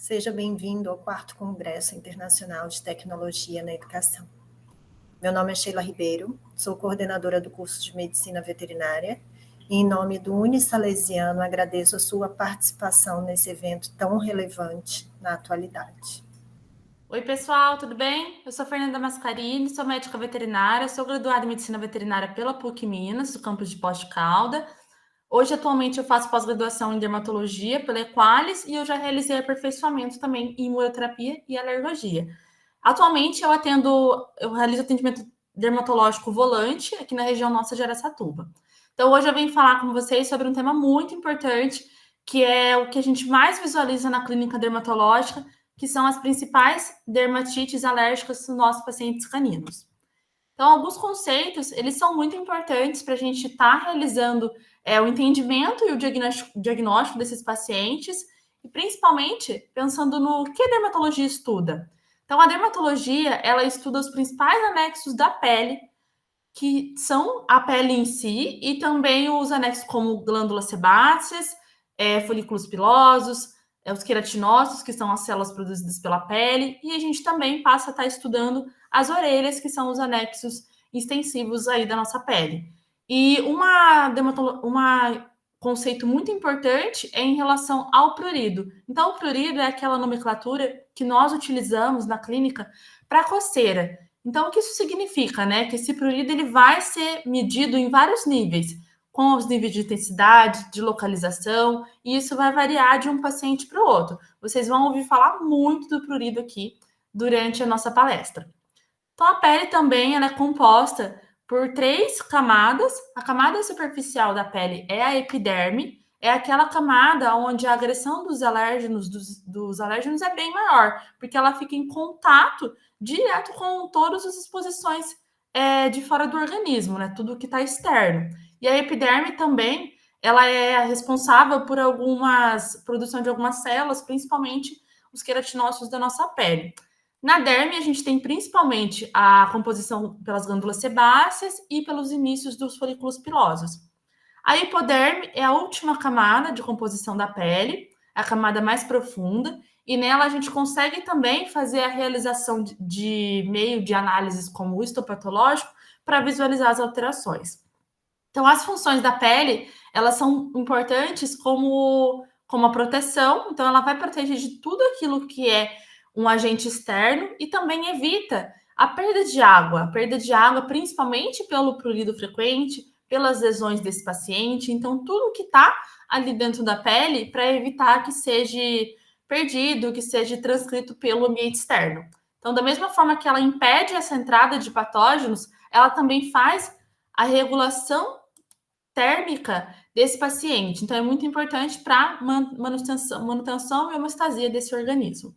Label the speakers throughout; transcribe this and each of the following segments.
Speaker 1: Seja bem-vindo ao 4º Congresso Internacional de Tecnologia na Educação. Meu nome é Sheila Ribeiro, sou coordenadora do curso de Medicina Veterinária e, em nome do Unisalesiano, agradeço a sua participação nesse evento tão relevante na atualidade.
Speaker 2: Oi, pessoal, tudo bem? Eu sou Fernanda Mascarini, sou médica veterinária, sou graduada em Medicina Veterinária pela PUC Minas, do campus de Poços de Caldas. Hoje, atualmente, eu faço pós-graduação em dermatologia pela Equalis e eu já realizei aperfeiçoamento também em imunoterapia e alergologia. Atualmente, eu realizo atendimento dermatológico volante aqui na região nossa de Araçatuba. Então, hoje eu venho falar com vocês sobre um tema muito importante, que é o que a gente mais visualiza na clínica dermatológica, que são as principais dermatites alérgicas dos nossos pacientes caninos. Então, alguns conceitos, eles são muito importantes para a gente estar realizando o entendimento e o diagnóstico desses pacientes, e principalmente pensando no que a dermatologia estuda. Então, a dermatologia, ela estuda os principais anexos da pele, que são a pele em si, e também os anexos como glândulas sebáceas, folículos pilosos, os queratinócitos, que são as células produzidas pela pele, e a gente também passa a estar estudando as orelhas, que são os anexos extensivos aí da nossa pele. E uma conceito muito importante é em relação ao prurido. Então, o prurido é aquela nomenclatura que nós utilizamos na clínica para coceira. Então, o que isso significa, né? Que esse prurido ele vai ser medido em vários níveis, com os níveis de intensidade, de localização, e isso vai variar de um paciente para o outro. Vocês vão ouvir falar muito do prurido aqui durante a nossa palestra. Então, a pele também ela é composta por 3 camadas. A camada superficial da pele é a epiderme, é aquela camada onde a agressão dos alérgenos é bem maior, porque ela fica em contato direto com todas as exposições de fora do organismo, né? Tudo que está externo. E a epiderme também, ela é responsável por produção de algumas células, principalmente os queratinócitos da nossa pele. Na derme, a gente tem principalmente a composição pelas glândulas sebáceas e pelos inícios dos folículos pilosos. A hipoderme é a última camada de composição da pele, a camada mais profunda, e nela a gente consegue também fazer a realização de meio de análises como o histopatológico para visualizar as alterações. Então, as funções da pele, elas são importantes como a proteção, então ela vai proteger de tudo aquilo que é um agente externo e também evita a perda de água principalmente pelo prurido frequente, pelas lesões desse paciente, então tudo que está ali dentro da pele para evitar que seja perdido, que seja transcrito pelo ambiente externo. Então, da mesma forma que ela impede essa entrada de patógenos, ela também faz a regulação térmica desse paciente. Então, é muito importante para manutenção e homeostasia desse organismo.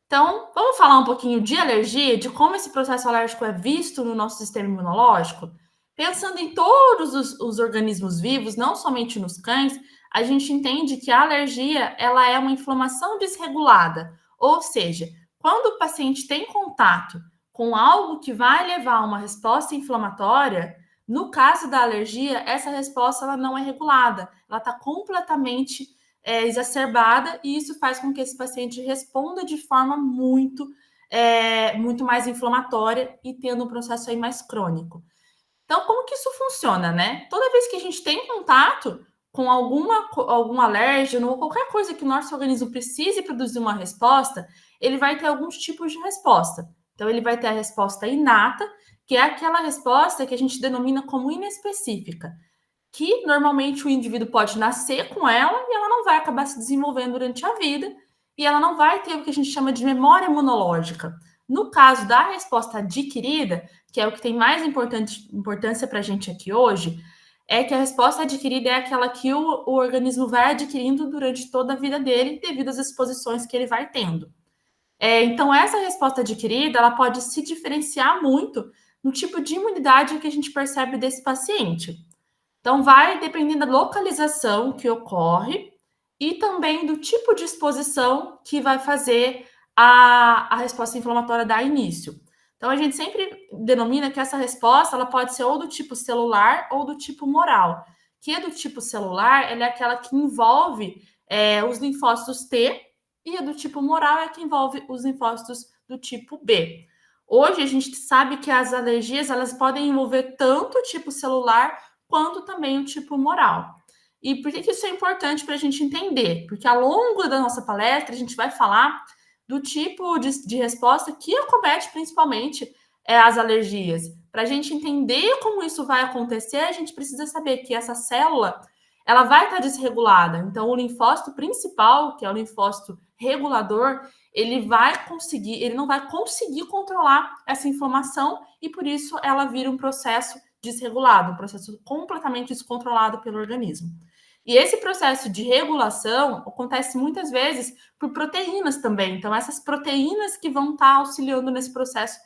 Speaker 2: Então, vamos falar um pouquinho de alergia, de como esse processo alérgico é visto no nosso sistema imunológico? Pensando em todos os organismos vivos, não somente nos cães, a gente entende que a alergia ela é uma inflamação desregulada, ou seja, quando o paciente tem contato com algo que vai levar a uma resposta inflamatória, no caso da alergia, essa resposta ela não é regulada, ela está completamente exacerbada, e isso faz com que esse paciente responda de forma muito mais inflamatória e tendo um processo aí mais crônico. Então, como que isso funciona, né? Toda vez que a gente tem contato com algum alérgeno ou qualquer coisa que o nosso organismo precise produzir uma resposta, ele vai ter alguns tipos de resposta. Então, ele vai ter a resposta inata, que é aquela resposta que a gente denomina como inespecífica, que normalmente o indivíduo pode nascer com ela e ela não vai acabar se desenvolvendo durante a vida e ela não vai ter o que a gente chama de memória imunológica. No caso da resposta adquirida, que é o que tem mais importância para a gente aqui hoje, é que a resposta adquirida é aquela que o organismo vai adquirindo durante toda a vida dele devido às exposições que ele vai tendo. Então, essa resposta adquirida, ela pode se diferenciar muito no tipo de imunidade que a gente percebe desse paciente. Então, vai dependendo da localização que ocorre e também do tipo de exposição que vai fazer a resposta inflamatória dar início. Então, a gente sempre denomina que essa resposta ela pode ser ou do tipo celular ou do tipo humoral. Que é do tipo celular, ela é aquela que envolve os linfócitos T, e a do tipo moral é a que envolve os linfócitos do tipo B. Hoje a gente sabe que as alergias elas podem envolver tanto o tipo celular quanto também o tipo moral. E por que isso é importante para a gente entender? Porque ao longo da nossa palestra a gente vai falar do tipo de resposta que acomete principalmente as alergias. Para a gente entender como isso vai acontecer, a gente precisa saber que essa célula ela vai estar desregulada. Então, o linfócito principal, que é o linfócito regulador, ele não vai conseguir controlar essa inflamação e por isso ela vira um processo desregulado, um processo completamente descontrolado pelo organismo. E esse processo de regulação acontece muitas vezes por proteínas também. Então, essas proteínas que vão estar auxiliando nesse processo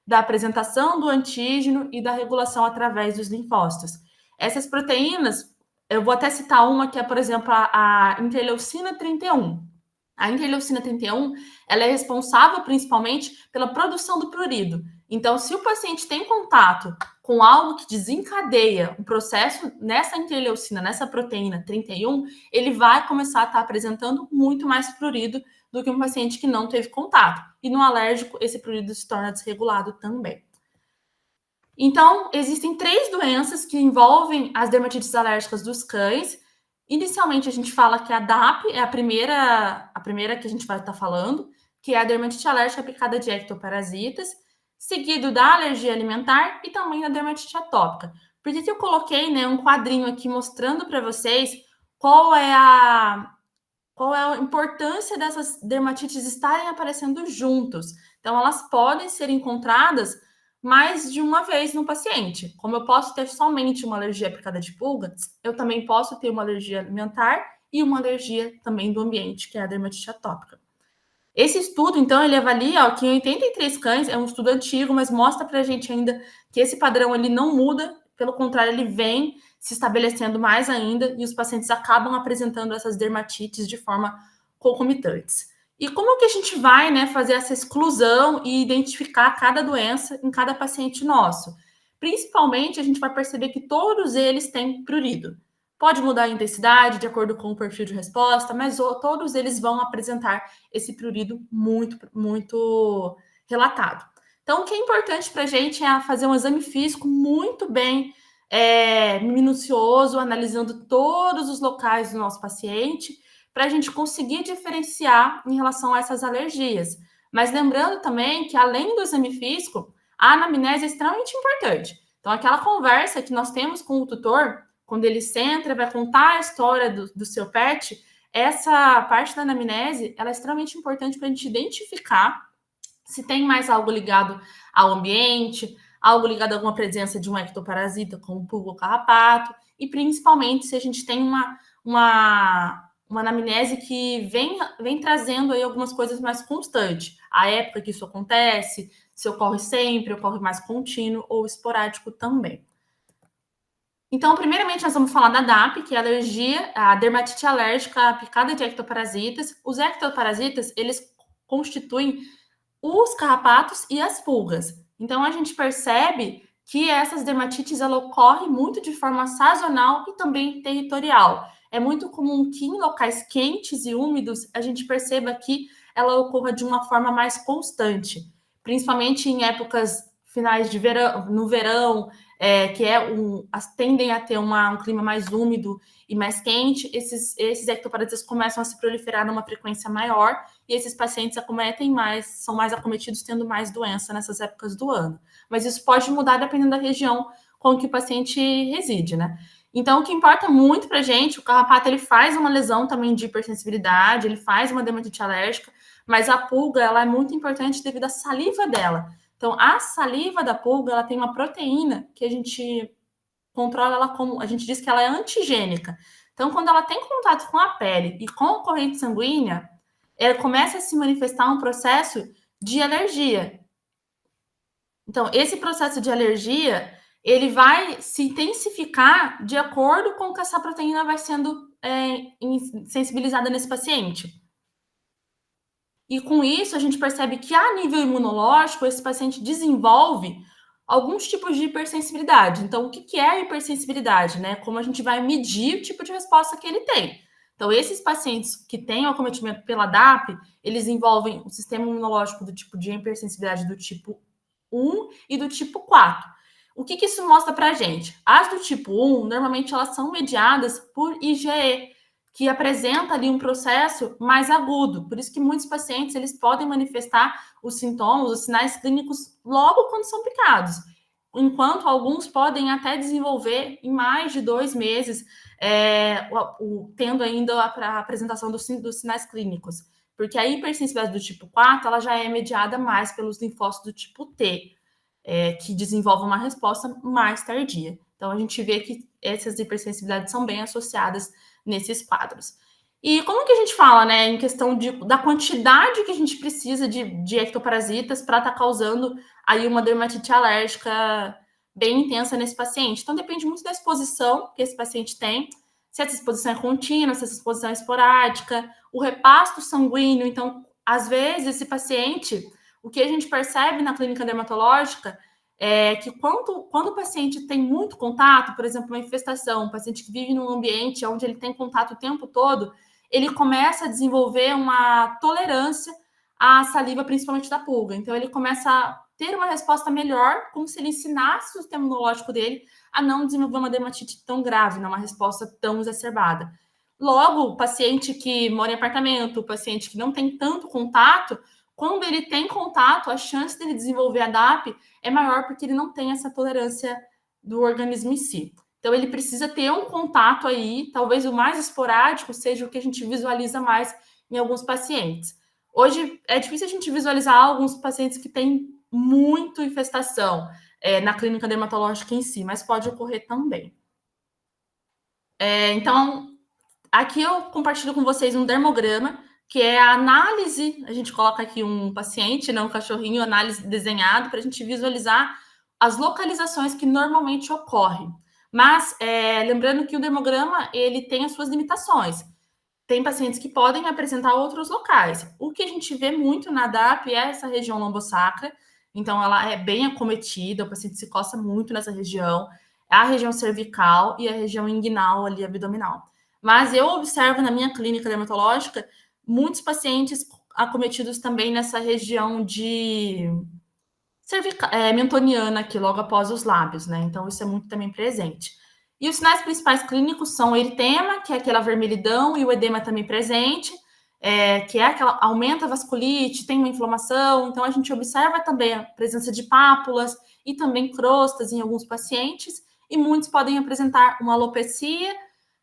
Speaker 2: da apresentação do antígeno e da regulação através dos linfócitos. Essas proteínas, eu vou até citar uma que é, por exemplo, a interleucina 31. A interleucina 31, ela é responsável principalmente pela produção do prurido. Então, se o paciente tem contato com algo que desencadeia um processo nessa interleucina, nessa proteína 31, ele vai começar a estar apresentando muito mais prurido do que um paciente que não teve contato. E no alérgico, esse prurido se torna desregulado também. Então, existem 3 doenças que envolvem as dermatites alérgicas dos cães. Inicialmente, a gente fala que a DAP é a primeira que a gente vai estar falando, que é a dermatite alérgica picada de ectoparasitas, seguido da alergia alimentar e também da dermatite atópica. Por que eu coloquei, né, um quadrinho aqui mostrando para vocês qual é a importância dessas dermatites estarem aparecendo juntos. Então, elas podem ser encontradas mais de uma vez no paciente. Como eu posso ter somente uma alergia picada de pulga, eu também posso ter uma alergia alimentar e uma alergia também do ambiente, que é a dermatite atópica. Esse estudo, então, ele avalia que em 83 cães, é um estudo antigo, mas mostra para a gente ainda que esse padrão ele não muda, pelo contrário, ele vem se estabelecendo mais ainda e os pacientes acabam apresentando essas dermatites de forma concomitantes. E como que a gente vai, né, fazer essa exclusão e identificar cada doença em cada paciente nosso? Principalmente, a gente vai perceber que todos eles têm prurido. Pode mudar a intensidade de acordo com o perfil de resposta, mas todos eles vão apresentar esse prurido muito, muito relatado. Então, o que é importante para a gente é fazer um exame físico muito bem minucioso, analisando todos os locais do nosso paciente, para a gente conseguir diferenciar em relação a essas alergias. Mas lembrando também que, além do exame físico, a anamnese é extremamente importante. Então, aquela conversa que nós temos com o tutor, quando ele senta, vai contar a história do seu pet, essa parte da anamnese ela é extremamente importante para a gente identificar se tem mais algo ligado ao ambiente, algo ligado a alguma presença de um ectoparasita, como pulga ou carrapato, e principalmente se a gente tem uma anamnese que vem trazendo aí algumas coisas mais constantes. A época que isso acontece, se ocorre sempre, ocorre mais contínuo ou esporádico também. Então, primeiramente, nós vamos falar da DAP, que é a alergia, a dermatite alérgica picada de ectoparasitas. Os ectoparasitas, eles constituem os carrapatos e as pulgas. Então, a gente percebe que essas dermatites ela ocorrem muito de forma sazonal e também territorial. É muito comum que em locais quentes e úmidos a gente perceba que ela ocorra de uma forma mais constante, principalmente em épocas finais de verão, no verão, que tendem a ter um clima mais úmido e mais quente, esses ectoparasitas começam a se proliferar numa frequência maior e esses pacientes são mais acometidos tendo mais doença nessas épocas do ano. Mas isso pode mudar dependendo da região com que o paciente reside, né? Então, o que importa muito para a gente, o carrapato ele faz uma lesão também de hipersensibilidade, ele faz uma dermatite alérgica, mas a pulga ela é muito importante devido à saliva dela. Então, a saliva da pulga ela tem uma proteína que a gente controla ela como a gente diz que ela é antigênica. Então, quando ela tem contato com a pele e com a corrente sanguínea, ela começa a se manifestar um processo de alergia. Então, esse processo de alergia, ele vai se intensificar de acordo com que essa proteína vai sendo sensibilizada nesse paciente. E com isso, a gente percebe que a nível imunológico, esse paciente desenvolve alguns tipos de hipersensibilidade. Então, o que é a hipersensibilidade, né? Como a gente vai medir o tipo de resposta que ele tem. Então, esses pacientes que têm o acometimento pela DAP, eles envolvem o sistema imunológico do tipo de hipersensibilidade do tipo 1 e do tipo 4. O que isso mostra para a gente? As do tipo 1, normalmente elas são mediadas por IgE, que apresenta ali um processo mais agudo. Por isso que muitos pacientes eles podem manifestar os sintomas, os sinais clínicos logo quando são picados, enquanto alguns podem até desenvolver em mais de 2 meses, tendo ainda a apresentação dos sinais clínicos. Porque a hipersensibilidade do tipo 4 ela já é mediada mais pelos linfócitos do tipo T, que desenvolvem uma resposta mais tardia. Então, a gente vê que essas hipersensibilidades são bem associadas nesses quadros. E como que a gente fala, né, em questão da quantidade que a gente precisa de ectoparasitas para estar causando aí uma dermatite alérgica bem intensa nesse paciente? Então, depende muito da exposição que esse paciente tem, se essa exposição é contínua, se essa exposição é esporádica, o repasto sanguíneo. Então, às vezes, esse paciente, o que a gente percebe na clínica dermatológica é que quando o paciente tem muito contato, por exemplo, uma infestação, um paciente que vive num ambiente onde ele tem contato o tempo todo, ele começa a desenvolver uma tolerância à saliva, principalmente da pulga. Então, ele começa a ter uma resposta melhor, como se ele ensinasse o sistema imunológico dele a não desenvolver uma dermatite tão grave, não uma resposta tão exacerbada. Logo, o paciente que mora em apartamento, o paciente que não tem tanto contato, quando ele tem contato, a chance dele desenvolver a DAP é maior porque ele não tem essa tolerância do organismo em si. Então, ele precisa ter um contato aí, talvez o mais esporádico seja o que a gente visualiza mais em alguns pacientes. Hoje, é difícil a gente visualizar alguns pacientes que têm muito infestação na clínica dermatológica em si, mas pode ocorrer também. Então, aqui eu compartilho com vocês um dermograma, que é a análise, a gente coloca aqui um paciente, não um cachorrinho, análise desenhado, para a gente visualizar as localizações que normalmente ocorrem. Mas, lembrando que o dermograma, ele tem as suas limitações. Tem pacientes que podem apresentar outros locais. O que a gente vê muito na DAP é essa região lombosacra, então ela é bem acometida, o paciente se coça muito nessa região, a região cervical e a região inguinal ali, abdominal. Mas eu observo na minha clínica dermatológica muitos pacientes acometidos também nessa região de mentoniana aqui, logo após os lábios, né? Então, isso é muito também presente. E os sinais principais clínicos são o eritema, que é aquela vermelhidão, e o edema também presente, que é aquela aumenta a vasculite, tem uma inflamação. Então, a gente observa também a presença de pápulas e também crostas em alguns pacientes, e muitos podem apresentar uma alopecia,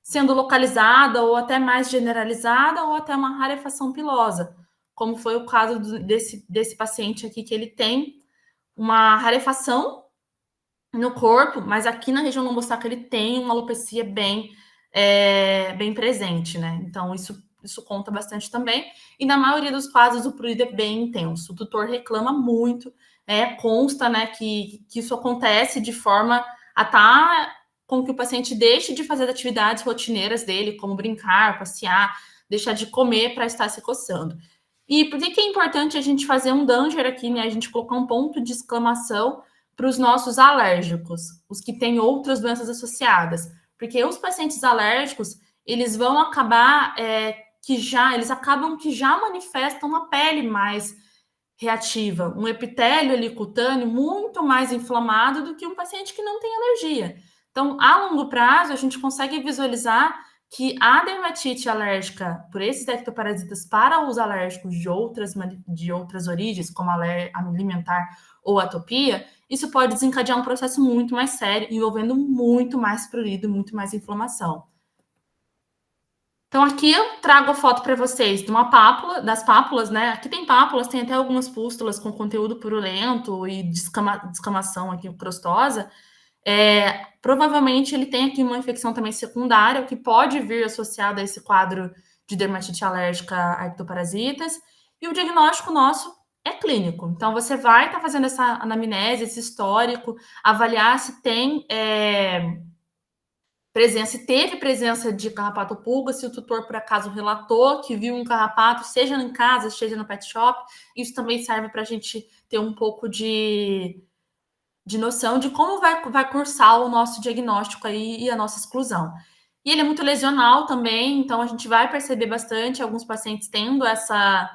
Speaker 2: sendo localizada ou até mais generalizada, ou até uma rarefação pilosa, como foi o caso desse paciente aqui, que ele tem uma rarefação no corpo, mas aqui na região lombosacra ele tem uma alopecia bem presente, né? Então, isso conta bastante também. E na maioria dos casos, o prurido é bem intenso. O tutor reclama muito, consta, né, que isso acontece de forma a estar com que o paciente deixe de fazer atividades rotineiras dele, como brincar, passear, deixar de comer para estar se coçando. E por que é importante a gente fazer um danger aqui, né? A gente colocar um ponto de exclamação para os nossos alérgicos, os que têm outras doenças associadas. Porque os pacientes alérgicos, eles vão acabar eles acabam que já manifestam uma pele mais reativa, um epitélio ali cutâneo muito mais inflamado do que um paciente que não tem alergia. Então, a longo prazo, a gente consegue visualizar que a dermatite alérgica por esses ectoparasitas para os alérgicos de outras origens, como alimentar ou atopia, isso pode desencadear um processo muito mais sério, envolvendo muito mais prurido, muito mais inflamação. Então, aqui eu trago a foto para vocês de uma pápula, das pápulas, né? Aqui tem pápulas, tem até algumas pústulas com conteúdo purulento e descamação aqui, crostosa. Provavelmente ele tem aqui uma infecção também secundária, o que pode vir associado a esse quadro de dermatite alérgica a ectoparasitas. E o diagnóstico nosso é clínico. Então, você vai estar fazendo essa anamnese, esse histórico, avaliar se tem se teve presença de carrapato ou pulga, se o tutor, por acaso, relatou que viu um carrapato, seja em casa, seja no pet shop. Isso também serve para a gente ter um pouco de noção de como vai cursar o nosso diagnóstico aí e a nossa exclusão. E ele é muito lesional também, então a gente vai perceber bastante alguns pacientes tendo essa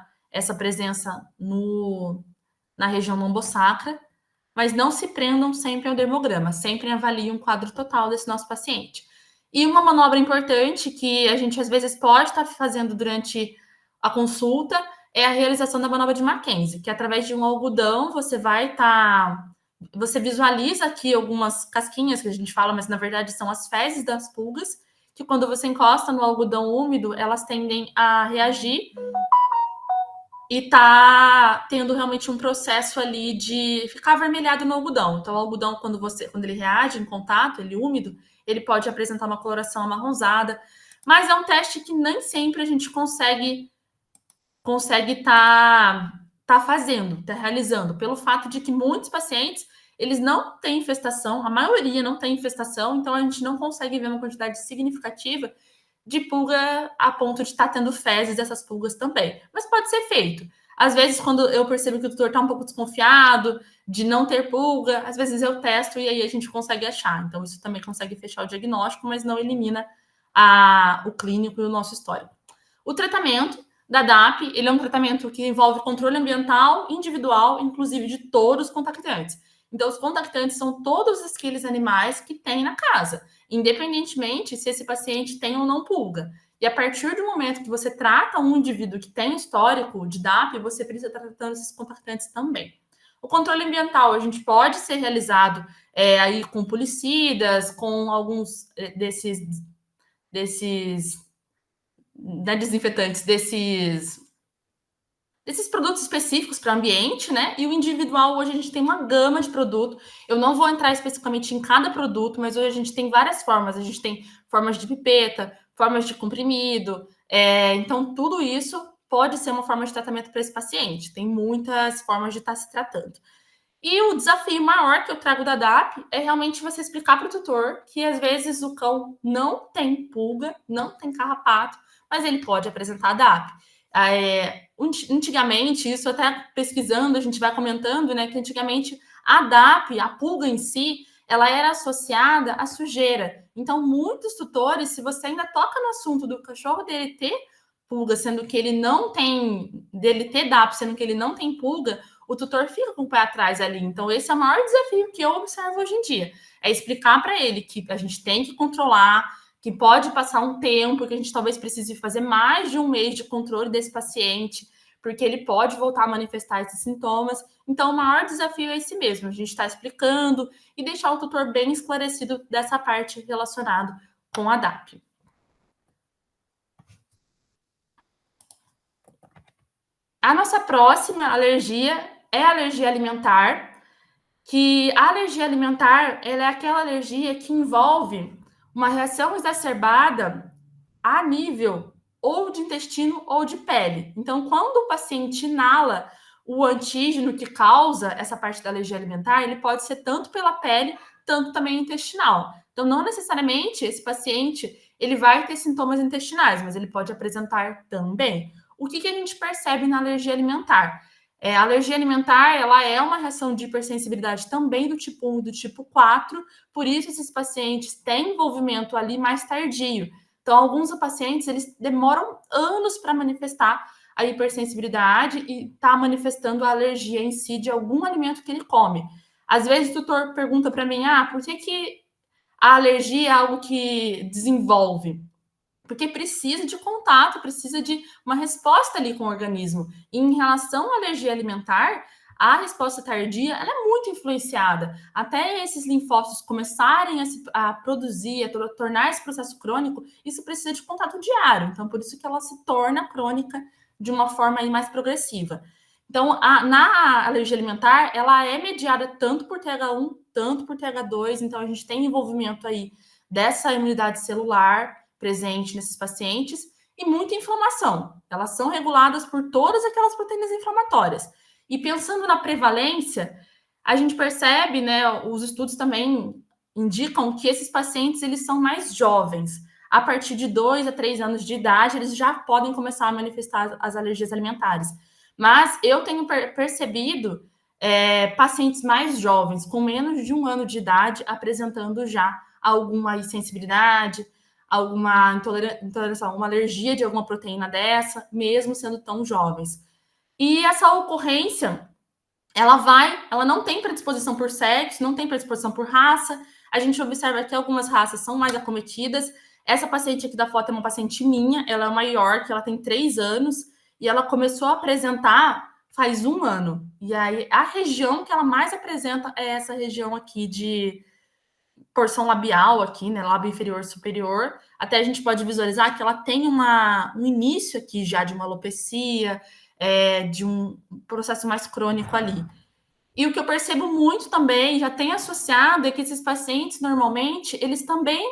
Speaker 2: presença na região lombosacra, mas não se prendam sempre ao dermograma, sempre avaliem um quadro total desse nosso paciente. E uma manobra importante que a gente às vezes pode estar fazendo durante a consulta é a realização da manobra de Mackenzie, que através de um algodão você visualiza aqui algumas casquinhas que a gente fala, mas na verdade são as fezes das pulgas, que quando você encosta no algodão úmido, elas tendem a reagir e tá tendo realmente um processo ali de ficar avermelhado no algodão. Então, o algodão, quando ele reage em contato, ele úmido, ele pode apresentar uma coloração amarronzada, mas é um teste que nem sempre a gente consegue fazendo, tá realizando, pelo fato de que muitos pacientes eles não têm infestação, a maioria não tem infestação, então a gente não consegue ver uma quantidade significativa de pulga a ponto de estar tendo fezes dessas pulgas também. Mas pode ser feito. Às vezes, quando eu percebo que o tutor está um pouco desconfiado de não ter pulga, às vezes eu testo e aí a gente consegue achar. Então, isso também consegue fechar o diagnóstico, mas não elimina o clínico e o nosso histórico. O tratamento da DAP, ele é um tratamento que envolve controle ambiental individual, inclusive de todos os contactantes. Então, os contactantes são todos aqueles animais que tem na casa, independentemente se esse paciente tem ou não pulga. E a partir do momento que você trata um indivíduo que tem histórico de DAP, você precisa estar tratando esses contactantes também. O controle ambiental, a gente pode ser realizado aí com pulicidas, com alguns desinfetantes, desses produtos específicos para o ambiente, né? E o individual, hoje a gente tem uma gama de produto. Eu não vou entrar especificamente em cada produto, mas hoje a gente tem várias formas. A gente tem formas de pipeta, formas de comprimido. Então, tudo isso pode ser uma forma de tratamento para esse paciente. Tem muitas formas de estar se tratando. E o desafio maior que eu trago da DAP é realmente você explicar para o tutor que, às vezes, o cão não tem pulga, não tem carrapato, mas ele pode apresentar a DAP. Antigamente, isso até pesquisando, a gente vai comentando, né, que antigamente a DAP, a pulga em si, ela era associada à sujeira. Então, muitos tutores, se você ainda toca no assunto do cachorro dele ter pulga, sendo que ele não tem, dele ter DAP, sendo que ele não tem pulga, o tutor fica com o pé atrás ali. Então, esse é o maior desafio que eu observo hoje em dia. É explicar para ele que a gente tem que controlar, que pode passar um tempo, que a gente talvez precise fazer mais de um mês de controle desse paciente, porque ele pode voltar a manifestar esses sintomas. Então, o maior desafio é esse mesmo, a gente está explicando e deixar o tutor bem esclarecido dessa parte relacionada com a DAP. A nossa próxima alergia é a alergia alimentar, que a alergia alimentar ela é aquela alergia que envolve uma reação exacerbada a nível ou de intestino ou de pele. Então, quando o paciente inala o antígeno que causa essa parte da alergia alimentar, ele pode ser tanto pela pele, tanto também intestinal. Então, não necessariamente esse paciente ele vai ter sintomas intestinais, mas ele pode apresentar também. O que a gente percebe na alergia alimentar? A alergia alimentar ela é uma reação de hipersensibilidade também do tipo 1 e do tipo 4, por isso esses pacientes têm envolvimento ali mais tardio. Então, alguns pacientes eles demoram anos para manifestar a hipersensibilidade e tá manifestando a alergia em si de algum alimento que ele come. Às vezes o tutor pergunta para mim, por que a alergia é algo que desenvolve? Porque precisa de contato, precisa de uma resposta ali com o organismo. E em relação à alergia alimentar, a resposta tardia ela é muito influenciada. Até esses linfócitos começarem a produzir, a tornar esse processo crônico, isso precisa de contato diário. Então, por isso que ela se torna crônica de uma forma aí mais progressiva. Então, na alergia alimentar, ela é mediada tanto por TH1, tanto por TH2. Então, a gente tem envolvimento aí dessa imunidade celular presente nesses pacientes e muita inflamação. Elas são reguladas por todas aquelas proteínas inflamatórias. E pensando na prevalência, a gente percebe, né, os estudos também indicam que esses pacientes eles são mais jovens. A partir de 2 a 3 anos de idade, eles já podem começar a manifestar as alergias alimentares. Mas eu tenho percebido pacientes mais jovens, com menos de 1 ano de idade, apresentando já alguma sensibilidade, alguma intolerância, alguma alergia de alguma proteína dessa, mesmo sendo tão jovens. E essa ocorrência, ela não tem predisposição por sexo, não tem predisposição por raça. A gente observa que algumas raças são mais acometidas. Essa paciente aqui da foto é uma paciente minha, ela é maior, que ela tem 3 anos, e ela começou a apresentar faz 1 ano. E aí, a região que ela mais apresenta é essa região aqui de porção labial aqui, né, lábio inferior superior. Até a gente pode visualizar que ela tem um início aqui já de uma alopecia, de um processo mais crônico ali. E o que eu percebo muito também, já tem associado, é que esses pacientes, normalmente, eles também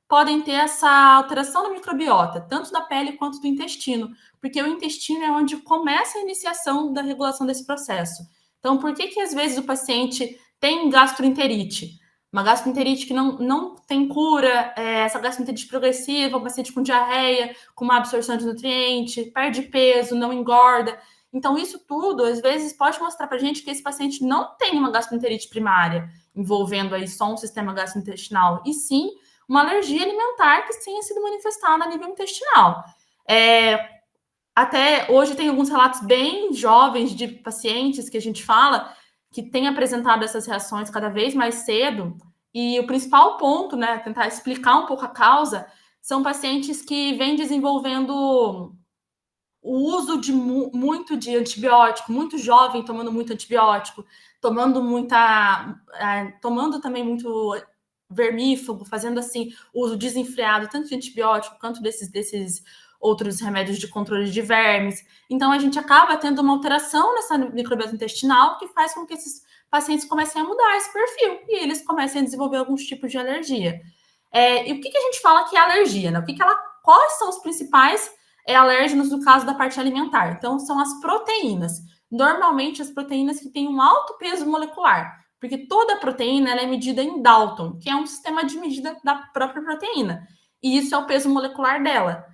Speaker 2: podem ter essa alteração da microbiota, tanto da pele quanto do intestino, porque o intestino é onde começa a iniciação da regulação desse processo. Então, por que às vezes o paciente tem gastroenterite? Uma gastroenterite que não tem cura, essa gastroenterite progressiva, um paciente com diarreia, com uma absorção de nutriente, perde peso, não engorda. Então, isso tudo, às vezes, pode mostrar para a gente que esse paciente não tem uma gastroenterite primária, envolvendo aí só um sistema gastrointestinal, e sim uma alergia alimentar que tenha sido manifestada a nível intestinal. Até hoje tem alguns relatos bem jovens de pacientes que a gente fala que têm apresentado essas reações cada vez mais cedo, e o principal ponto, né, tentar explicar um pouco a causa, são pacientes que vêm desenvolvendo o uso de muito de antibiótico, muito jovem tomando muito antibiótico, tomando também muito vermífugo, fazendo assim uso desenfreado tanto de antibiótico quanto desses outros remédios de controle de vermes. Então a gente acaba tendo uma alteração nessa microbiota intestinal que faz com que esses pacientes comecem a mudar esse perfil e eles comecem a desenvolver alguns tipos de alergia. E o que a gente fala que é alergia, né? Quais são os principais alérgenos no caso da parte alimentar? Então, são as proteínas. Normalmente, as proteínas que têm um alto peso molecular, porque toda proteína ela é medida em Dalton, que é um sistema de medida da própria proteína. E isso é o peso molecular dela.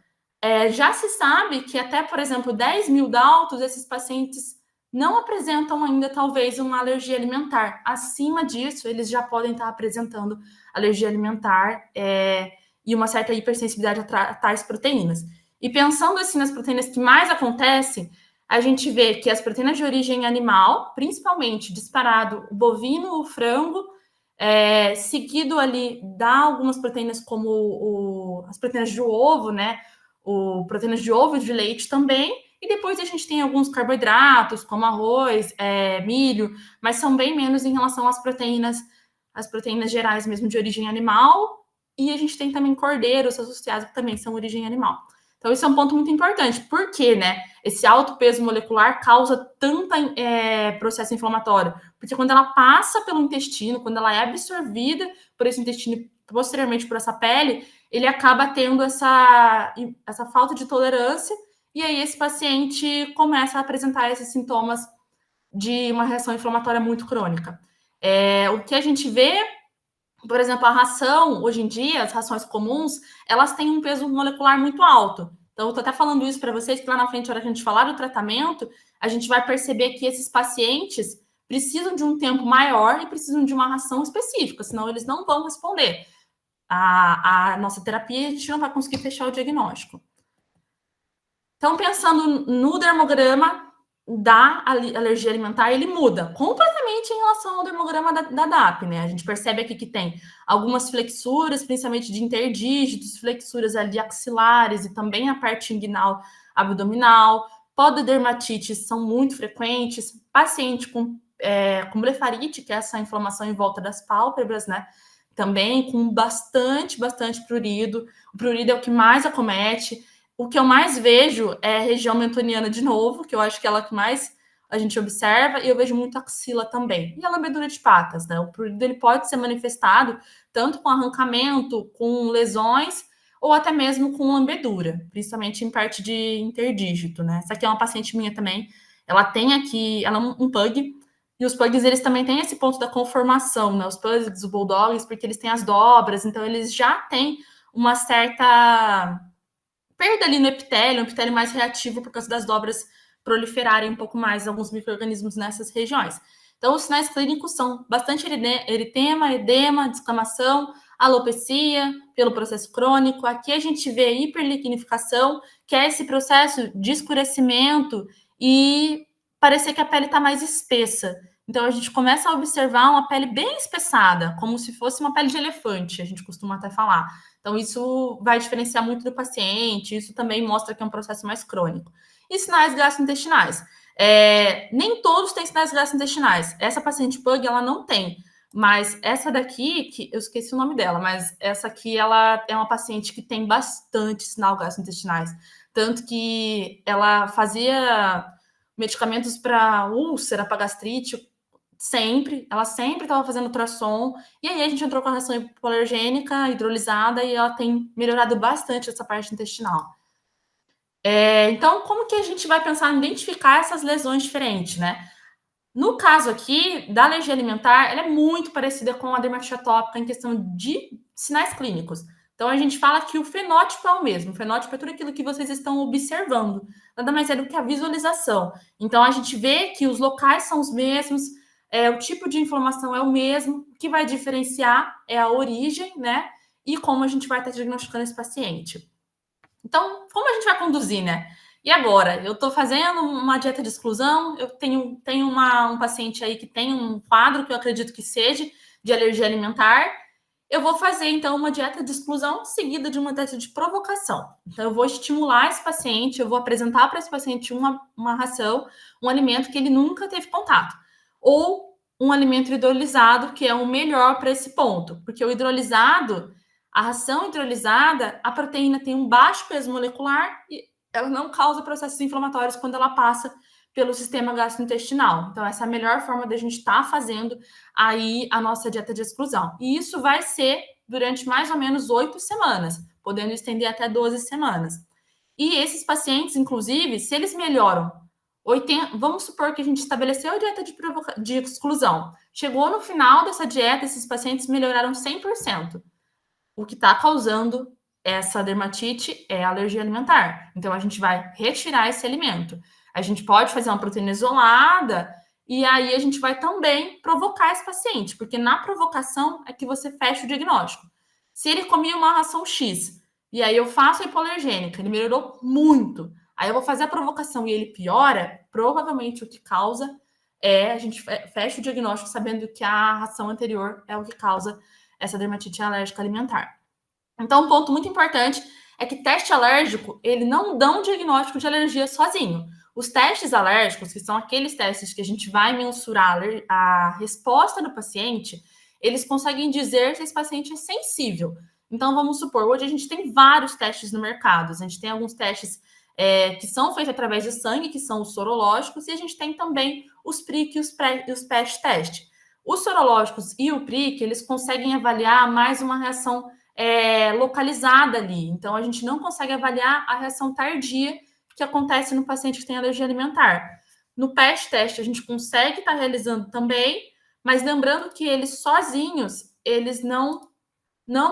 Speaker 2: Já se sabe que até, por exemplo, 10 mil Daltons, esses pacientes não apresentam ainda, talvez, uma alergia alimentar. Acima disso, eles já podem estar apresentando alergia alimentar e uma certa hipersensibilidade a tais proteínas. E pensando assim nas proteínas que mais acontecem, a gente vê que as proteínas de origem animal, principalmente disparado o bovino, o frango, seguido ali dá algumas proteínas como as proteínas de ovo, né? Proteínas de ovo e de leite também. E depois a gente tem alguns carboidratos, como arroz, milho, mas são bem menos em relação às proteínas gerais mesmo de origem animal. E a gente tem também cordeiros associados que também são de origem animal. Então, isso é um ponto muito importante. Por quê, né? Esse alto peso molecular causa tanto processo inflamatório? Porque quando ela passa pelo intestino, quando ela é absorvida por esse intestino, posteriormente por essa pele, ele acaba tendo essa falta de tolerância, e aí esse paciente começa a apresentar esses sintomas de uma reação inflamatória muito crônica. O que a gente vê, por exemplo, a ração, hoje em dia, as rações comuns, elas têm um peso molecular muito alto. Então, eu estou até falando isso para vocês, que lá na frente, na hora que a gente falar do tratamento, a gente vai perceber que esses pacientes precisam de um tempo maior e precisam de uma ração específica, senão eles não vão responder a nossa terapia e a gente não vai conseguir fechar o diagnóstico. Então, pensando no dermograma da alergia alimentar, ele muda completamente em relação ao dermograma da DAP, né? A gente percebe aqui que tem algumas flexuras, principalmente de interdígitos, flexuras ali axilares e também a parte inguinal abdominal. Pododermatites são muito frequentes. Paciente com blefarite, que é essa inflamação em volta das pálpebras, né? Também com bastante prurido. O prurido é o que mais acomete. O que eu mais vejo é a região mentoniana de novo, que eu acho que é ela que mais a gente observa, e eu vejo muito axila também. E a lambedura de patas, né? O prurido ele pode ser manifestado tanto com arrancamento, com lesões, ou até mesmo com lambedura, principalmente em parte de interdígito, né? Essa aqui é uma paciente minha também. Ela tem aqui, ela é um pug, e os pugs, eles também têm esse ponto da conformação, né? Os pugs, os bulldogs, porque eles têm as dobras, então eles já têm uma certa perda ali no epitélio, um epitélio mais reativo por causa das dobras proliferarem um pouco mais alguns micro-organismos nessas regiões. Então, os sinais clínicos são bastante eritema, edema, descamação, alopecia, pelo processo crônico. Aqui a gente vê hiperliquinificação, que é esse processo de escurecimento e parecer que a pele está mais espessa. Então, a gente começa a observar uma pele bem espessada, como se fosse uma pele de elefante, a gente costuma até falar. Então, isso vai diferenciar muito do paciente, isso também mostra que é um processo mais crônico. E sinais gastrointestinais. Nem todos têm sinais gastrointestinais. Essa paciente PUG, ela não tem. Mas essa daqui, que eu esqueci o nome dela, mas essa aqui, ela é uma paciente que tem bastante sinal gastrointestinais. Tanto que ela fazia medicamentos para úlcera, para gastrite, ela sempre estava fazendo ultrassom, e aí a gente entrou com a ração hipoalergênica, hidrolisada, e ela tem melhorado bastante essa parte intestinal. Então, como que a gente vai pensar em identificar essas lesões diferentes, né? No caso aqui, da alergia alimentar, ela é muito parecida com a dermatite atópica em questão de sinais clínicos. Então, a gente fala que o fenótipo é o mesmo. O fenótipo é tudo aquilo que vocês estão observando. Nada mais é do que a visualização. Então, a gente vê que os locais são os mesmos, o tipo de inflamação é o mesmo. O que vai diferenciar é a origem, né? E como a gente vai estar diagnosticando esse paciente. Então, como a gente vai conduzir, né? E agora? Eu estou fazendo uma dieta de exclusão, eu tenho um paciente aí que tem um quadro que eu acredito que seja de alergia alimentar. Eu vou fazer, então, uma dieta de exclusão seguida de uma dieta de provocação. Então, eu vou estimular esse paciente, eu vou apresentar para esse paciente uma ração, um alimento que ele nunca teve contato. Ou um alimento hidrolisado, que é o melhor para esse ponto. Porque o hidrolisado, a ração hidrolisada, a proteína tem um baixo peso molecular e ela não causa processos inflamatórios quando ela passa pelo sistema gastrointestinal. Então, essa é a melhor forma da gente estar fazendo aí a nossa dieta de exclusão. E isso vai ser durante mais ou menos 8 semanas, podendo estender até 12 semanas. E esses pacientes, inclusive, se eles melhoram 80, vamos supor que a gente estabeleceu a dieta de exclusão. Chegou no final dessa dieta, esses pacientes melhoraram 100%. O que está causando essa dermatite é a alergia alimentar. Então, a gente vai retirar esse alimento. A gente pode fazer uma proteína isolada e aí a gente vai também provocar esse paciente, porque na provocação é que você fecha o diagnóstico. Se ele comia uma ração X e aí eu faço a hipoalergênica, ele melhorou muito, aí eu vou fazer a provocação e ele piora, provavelmente o que causa a gente fecha o diagnóstico sabendo que a ração anterior é o que causa essa dermatite alérgica alimentar. Então, um ponto muito importante é que teste alérgico, ele não dá um diagnóstico de alergia sozinho. Os testes alérgicos, que são aqueles testes que a gente vai mensurar a resposta do paciente, eles conseguem dizer se esse paciente é sensível. Então, vamos supor, hoje a gente tem vários testes no mercado. A gente tem alguns testes que são feitos através de sangue, que são os sorológicos, e a gente tem também os PRIC e os PET test. Os sorológicos e o PRIC, eles conseguem avaliar mais uma reação localizada ali. Então, a gente não consegue avaliar a reação tardia que acontece no paciente que tem alergia alimentar. No PET teste, a gente consegue estar realizando também, mas lembrando que eles sozinhos, eles não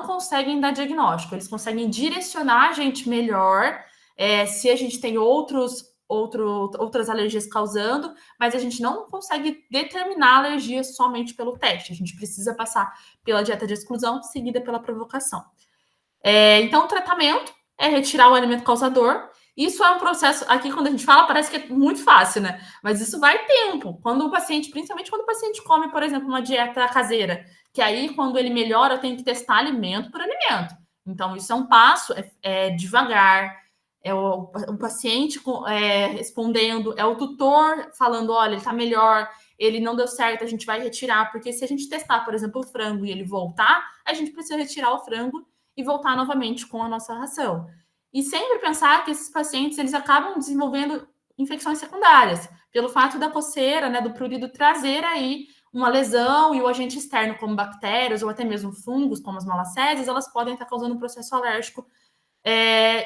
Speaker 2: conseguem dar diagnóstico. Eles conseguem direcionar a gente melhor se a gente tem outras alergias causando, mas a gente não consegue determinar a alergia somente pelo teste. A gente precisa passar pela dieta de exclusão, seguida pela provocação. Então, o tratamento é retirar o alimento causador. Isso é um processo, aqui quando a gente fala, parece que é muito fácil, né? Mas isso vai tempo. Quando o paciente, principalmente quando o paciente come, por exemplo, uma dieta caseira, que aí, quando ele melhora, eu tenho que testar alimento por alimento. Então, isso é um passo, devagar, o paciente respondendo, é o tutor falando, olha, ele está melhor, ele não deu certo, a gente vai retirar, porque se a gente testar, por exemplo, o frango e ele voltar, a gente precisa retirar o frango e voltar novamente com a nossa ração. E sempre pensar que esses pacientes, eles acabam desenvolvendo infecções secundárias, pelo fato da coceira, né, do prurido trazer aí uma lesão e o agente externo, como bactérias ou até mesmo fungos, como as malacésias, elas podem estar causando um processo alérgico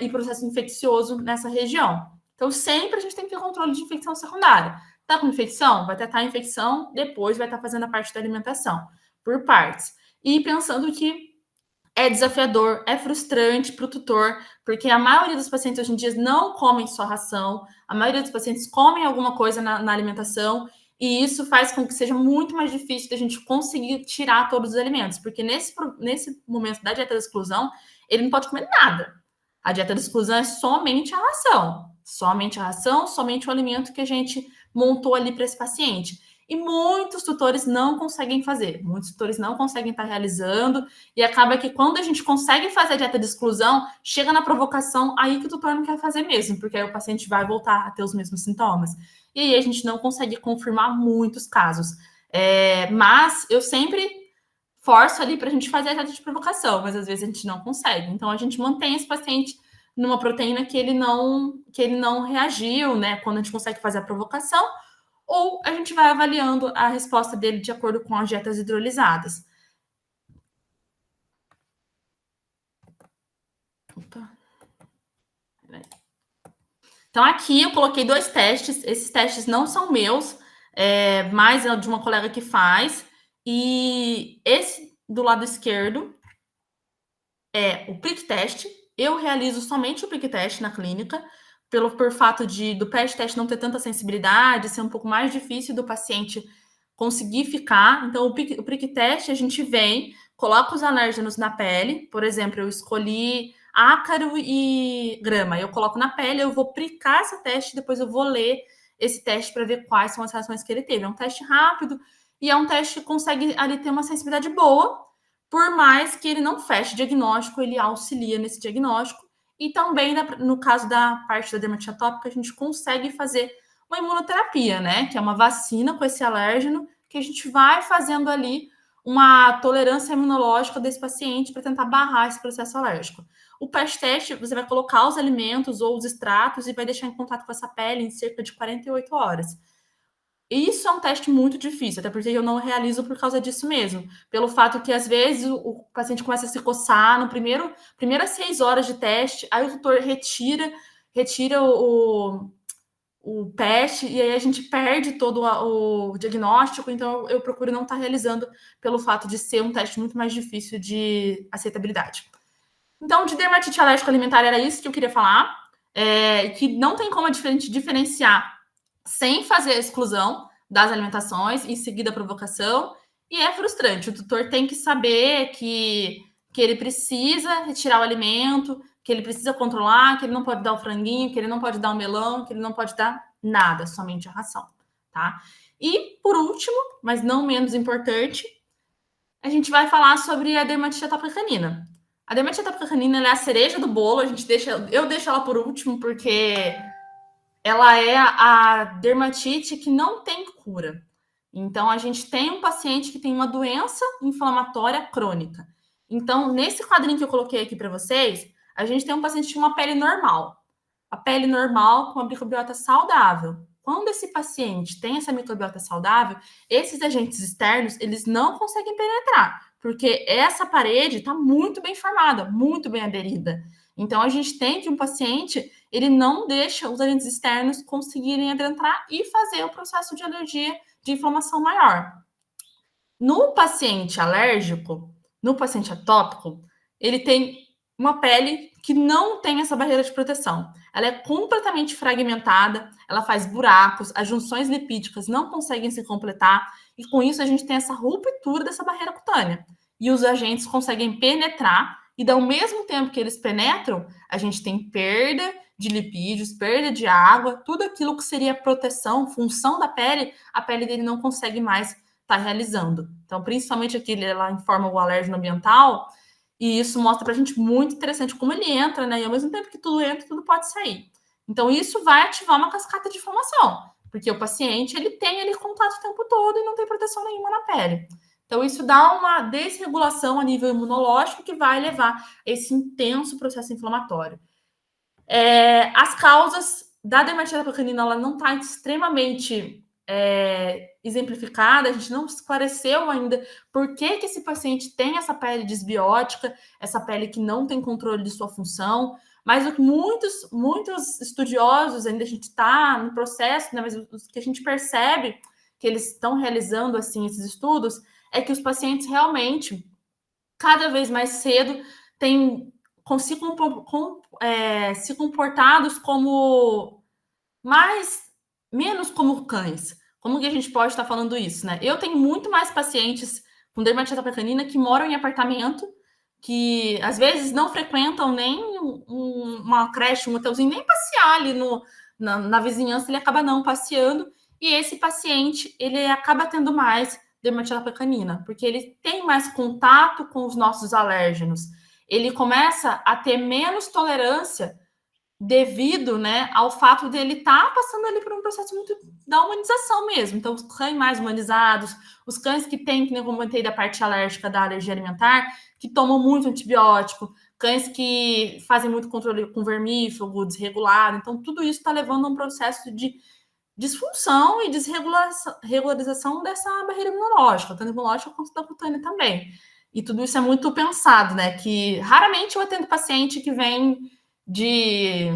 Speaker 2: e processo infeccioso nessa região. Então, sempre a gente tem que ter controle de infecção secundária. Tá com infecção? Vai tratar a infecção, depois vai estar fazendo a parte da alimentação, por partes. E pensando que é desafiador, é frustrante para o tutor, porque a maioria dos pacientes hoje em dia não comem só ração, a maioria dos pacientes comem alguma coisa na alimentação, E isso faz com que seja muito mais difícil da gente conseguir tirar todos os alimentos, porque nesse momento da dieta da exclusão, ele não pode comer nada. A dieta da exclusão é somente a ração. Somente a ração, somente o alimento que a gente montou ali para esse paciente. E muitos tutores não conseguem fazer, muitos tutores não conseguem estar realizando, e acaba que quando a gente consegue fazer a dieta de exclusão, chega na provocação, aí que o tutor não quer fazer mesmo, porque aí o paciente vai voltar a ter os mesmos sintomas. E aí a gente não consegue confirmar muitos casos. Mas eu sempre forço ali para a gente fazer a dieta de provocação, mas às vezes a gente não consegue. Então a gente mantém esse paciente numa proteína que ele não reagiu, né? Quando a gente consegue fazer a provocação, ou a gente vai avaliando a resposta dele de acordo com as dietas hidrolisadas. Opa. Então, aqui eu coloquei 2 testes. Esses testes não são meus, mas é de uma colega que faz. E esse do lado esquerdo é o prick test. Eu realizo somente o prick test na clínica, por fato do PET teste não ter tanta sensibilidade, ser um pouco mais difícil do paciente conseguir ficar. Então, o prick test, a gente vem, coloca os alérgenos na pele. Por exemplo, eu escolhi ácaro e grama. Eu coloco na pele, eu vou pricar esse teste, depois eu vou ler esse teste para ver quais são as reações que ele teve. É um teste rápido e é um teste que consegue ali ter uma sensibilidade boa, por mais que ele não feche diagnóstico, ele auxilia nesse diagnóstico. E também, no caso da parte da dermatite atópica, a gente consegue fazer uma imunoterapia, né? Que é uma vacina com esse alérgeno, que a gente vai fazendo ali uma tolerância imunológica desse paciente para tentar barrar esse processo alérgico. O PET teste, você vai colocar os alimentos ou os extratos e vai deixar em contato com essa pele em cerca de 48 horas. Isso é um teste muito difícil, até porque eu não realizo por causa disso mesmo. Pelo fato que, às vezes, o paciente começa a se coçar no primeiras 6 horas de teste, aí o tutor retira o PET, e aí a gente perde todo o diagnóstico, então eu procuro não estar realizando pelo fato de ser um teste muito mais difícil de aceitabilidade. Então, de dermatite alérgica alimentar era isso que eu queria falar, que não tem como a gente diferenciar sem fazer a exclusão das alimentações, em seguida a provocação, e é frustrante. O tutor tem que saber que ele precisa retirar o alimento, que ele precisa controlar, que ele não pode dar o franguinho, que ele não pode dar o melão, que ele não pode dar nada, somente a ração, tá? E, por último, mas não menos importante, a gente vai falar sobre a dermatite atópica canina. A dermatite atópica canina é a cereja do bolo, eu deixo ela por último, porque ela é a dermatite que não tem cura. Então, a gente tem um paciente que tem uma doença inflamatória crônica. Então, nesse quadrinho que eu coloquei aqui para vocês, a gente tem um paciente com uma pele normal. A pele normal com uma microbiota saudável. Quando esse paciente tem essa microbiota saudável, esses agentes externos, eles não conseguem penetrar, porque essa parede está muito bem formada, muito bem aderida. Então, a gente tem que um paciente, ele não deixa os agentes externos conseguirem adentrar e fazer o processo de alergia, de inflamação maior. No paciente alérgico, no paciente atópico, ele tem uma pele que não tem essa barreira de proteção. Ela é completamente fragmentada, ela faz buracos, as junções lipídicas não conseguem se completar, e com isso a gente tem essa ruptura dessa barreira cutânea. E os agentes conseguem penetrar, e ao mesmo tempo que eles penetram, a gente tem perda de lipídios, perda de água, tudo aquilo que seria proteção, função da pele, a pele dele não consegue mais estar realizando. Então, principalmente aqui, ela informa o alérgeno ambiental, e isso mostra para a gente muito interessante como ele entra, né? E ao mesmo tempo que tudo entra, tudo pode sair. Então, isso vai ativar uma cascata de inflamação, porque o paciente ele tem ali contato o tempo todo e não tem proteção nenhuma na pele. Então, isso dá uma desregulação a nível imunológico que vai levar a esse intenso processo inflamatório. As causas da dermatite atópica canina, ela não está extremamente exemplificada, a gente não esclareceu ainda por que esse paciente tem essa pele disbiótica, essa pele que não tem controle de sua função, mas o que muitos estudiosos, ainda a gente está no processo, né, mas o que a gente percebe que eles estão realizando assim esses estudos é que os pacientes realmente, cada vez mais cedo, têm se comportados como menos como cães, Como que a gente pode estar falando isso, né? Eu tenho muito mais pacientes com dermatite atópica canina que moram em apartamento, que às vezes não frequentam nem uma creche, um hotelzinho, nem passear ali na vizinhança, ele acaba não passeando, e esse paciente, ele acaba tendo mais dermatite atópica canina, porque ele tem mais contato com os nossos alérgenos, ele começa a ter menos tolerância devido, né, ao fato dele estar passando ali por um processo muito da humanização mesmo. Então, os cães mais humanizados, os cães que têm, que nem eu comentei da parte alérgica da alergia alimentar, que tomam muito antibiótico, cães que fazem muito controle com vermífugo, desregulado. Então, tudo isso está levando a um processo de disfunção e desregularização dessa barreira imunológica, tanto imunológica quanto da cutânea também. E tudo isso é muito pensado, né? Que raramente eu atendo paciente que vem de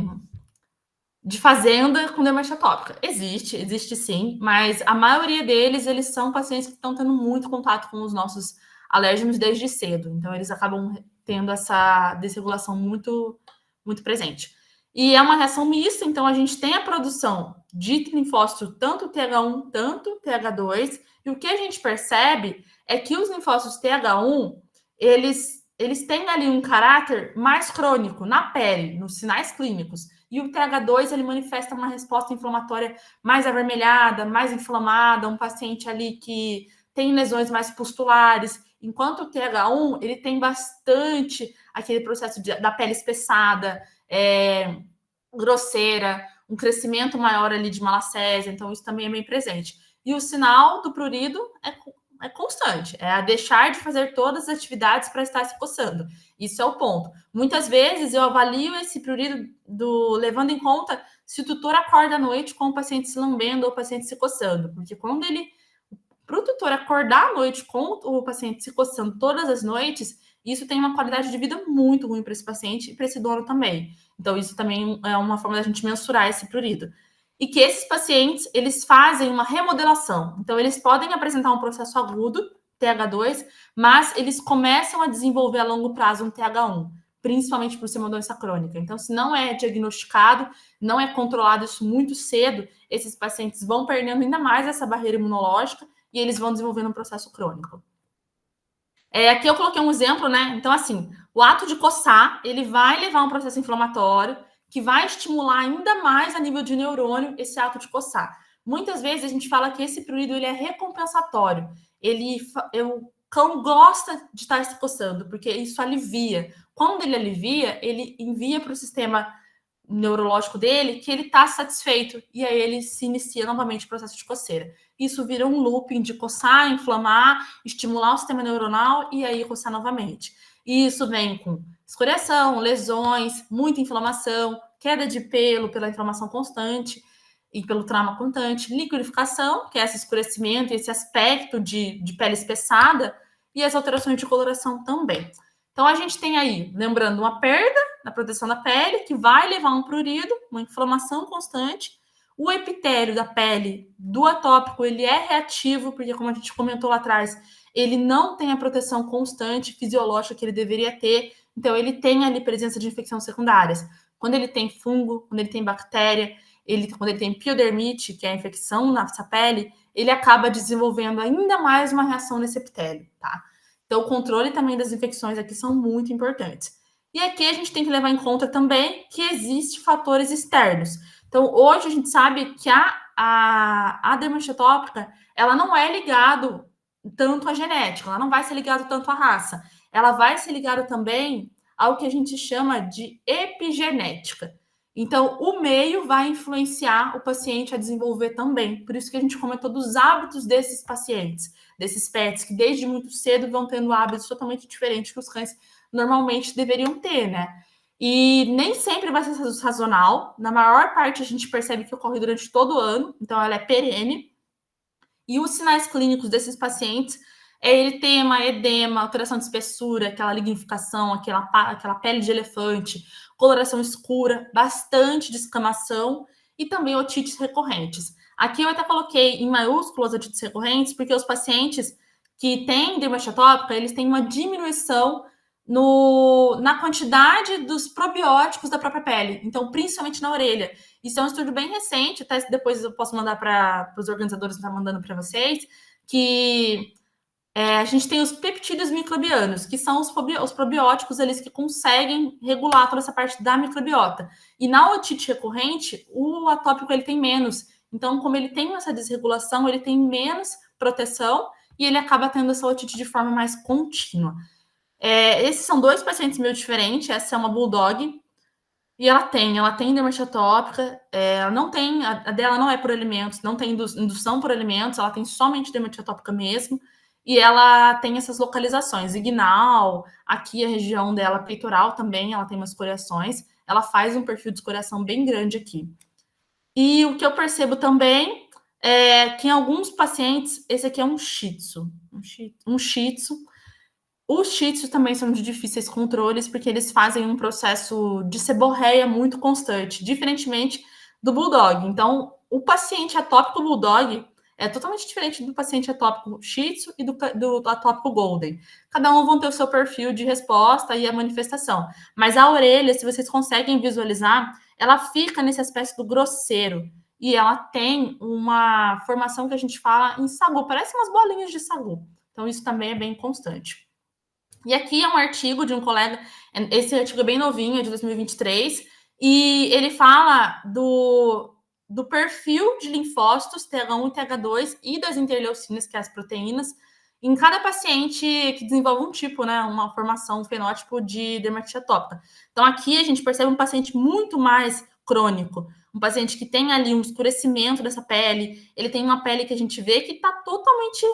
Speaker 2: fazenda com dermatite atópica. Existe sim, mas a maioria deles, eles são pacientes que estão tendo muito contato com os nossos alérgenos desde cedo. Então, eles acabam tendo essa desregulação muito, muito presente. E é uma reação mista, então a gente tem a produção de linfócito, tanto TH1, tanto TH2, e o que a gente percebe é que os linfócitos TH1, eles têm ali um caráter mais crônico na pele, nos sinais clínicos. E o TH2, ele manifesta uma resposta inflamatória mais avermelhada, mais inflamada, um paciente ali que tem lesões mais pustulares, enquanto o TH1, ele tem bastante aquele processo da pele espessada, grosseira, um crescimento maior ali de malacésia, então isso também é bem presente. E o sinal do prurido é constante, é a deixar de fazer todas as atividades para estar se coçando. Isso é o ponto. Muitas vezes eu avalio esse prurido levando em conta se o tutor acorda à noite com o paciente se lambendo ou o paciente se coçando, porque quando para o tutor acordar à noite com o paciente se coçando todas as noites, isso tem uma qualidade de vida muito ruim para esse paciente e para esse dono também. Então, isso também é uma forma da gente mensurar esse prurido. E que esses pacientes, eles fazem uma remodelação. Então, eles podem apresentar um processo agudo, TH2, mas eles começam a desenvolver a longo prazo um TH1, principalmente por ser uma doença crônica. Então, se não é diagnosticado, não é controlado isso muito cedo, esses pacientes vão perdendo ainda mais essa barreira imunológica e eles vão desenvolvendo um processo crônico. Aqui eu coloquei um exemplo, né? Então, assim, o ato de coçar, ele vai levar a um processo inflamatório que vai estimular ainda mais a nível de neurônio esse ato de coçar. Muitas vezes a gente fala que esse prurido ele é recompensatório. O cão gosta de estar se coçando, porque isso alivia. Quando ele alivia, ele envia para o sistema neurológico dele que ele está satisfeito e aí ele se inicia novamente o processo de coceira. Isso vira um looping de coçar, inflamar, estimular o sistema neuronal e aí coçar novamente. E isso vem com escoriação, lesões, muita inflamação, queda de pelo pela inflamação constante e pelo trauma constante, liquidificação, que é esse escurecimento, esse aspecto de pele espessada, e as alterações de coloração também. Então, a gente tem aí, lembrando, uma perda na proteção da pele, que vai levar a um prurido, uma inflamação constante. O epitélio da pele do atópico, ele é reativo, porque, como a gente comentou lá atrás, ele não tem a proteção constante fisiológica que ele deveria ter. Então, ele tem ali presença de infecções secundárias. Quando ele tem fungo, quando ele tem bactéria, quando ele tem piodermite, que é a infecção nessa pele, ele acaba desenvolvendo ainda mais uma reação nesse epitélio, tá? Então, o controle também das infecções aqui são muito importantes. E aqui a gente tem que levar em conta também que existem fatores externos. Então, hoje a gente sabe que a dermatite atópica, ela não é ligado tanto à genética, ela não vai ser ligada tanto à raça. Ela vai ser ligada também ao que a gente chama de epigenética. Então, o meio vai influenciar o paciente a desenvolver também. Por isso que a gente comentou dos hábitos desses pacientes, desses pets, que desde muito cedo vão tendo hábitos totalmente diferentes que os cães normalmente deveriam ter, né? E nem sempre vai ser sazonal. Na maior parte, a gente percebe que ocorre durante todo o ano. Então, ela é perene. E os sinais clínicos desses pacientes é eritema, edema, alteração de espessura, aquela lignificação, aquela pele de elefante, coloração escura, bastante descamação e também otites recorrentes. Aqui eu até coloquei em maiúsculas otites recorrentes, porque os pacientes que têm dermatite atópica, eles têm uma diminuição na quantidade dos probióticos da própria pele, então principalmente na orelha. Isso é um estudo bem recente, até depois eu posso mandar para os organizadores, estar mandando para vocês, que a gente tem os peptídeos microbianos, que são os probióticos eles que conseguem regular toda essa parte da microbiota. E na otite recorrente, o atópico ele tem menos. Então, como ele tem essa desregulação, ele tem menos proteção e ele acaba tendo essa otite de forma mais contínua. Esses são 2 pacientes meio diferentes. Essa é uma bulldog e ela tem dermatite atópica. Ela não tem, a dela não é por alimentos, não tem indução por alimentos, ela tem somente dermatite atópica mesmo. E ela tem essas localizações, inguinal, aqui a região dela peitoral também, ela tem umas escoriações. Ela faz um perfil de escoriação bem grande aqui. E o que eu percebo também é que em alguns pacientes, esse aqui é um shih tzu. Um shih tzu. Os shih tzus também são de difíceis controles, porque eles fazem um processo de seborreia muito constante, diferentemente do bulldog. Então, o paciente atópico bulldog é totalmente diferente do paciente atópico shih tzu e do atópico golden. Cada um vão ter o seu perfil de resposta e a manifestação. Mas a orelha, se vocês conseguem visualizar, ela fica nesse aspecto do grosseiro. E ela tem uma formação que a gente fala em sagu, parece umas bolinhas de sagu. Então, isso também é bem constante. E aqui é um artigo de um colega, esse artigo é bem novinho, é de 2023, e ele fala do perfil de linfócitos TH1 e TH2 e das interleucinas, que é as proteínas, em cada paciente que desenvolve um tipo, né, uma formação, um fenótipo de dermatite atópica. Então, aqui a gente percebe um paciente muito mais crônico, um paciente que tem ali um escurecimento dessa pele, ele tem uma pele que a gente vê que está totalmente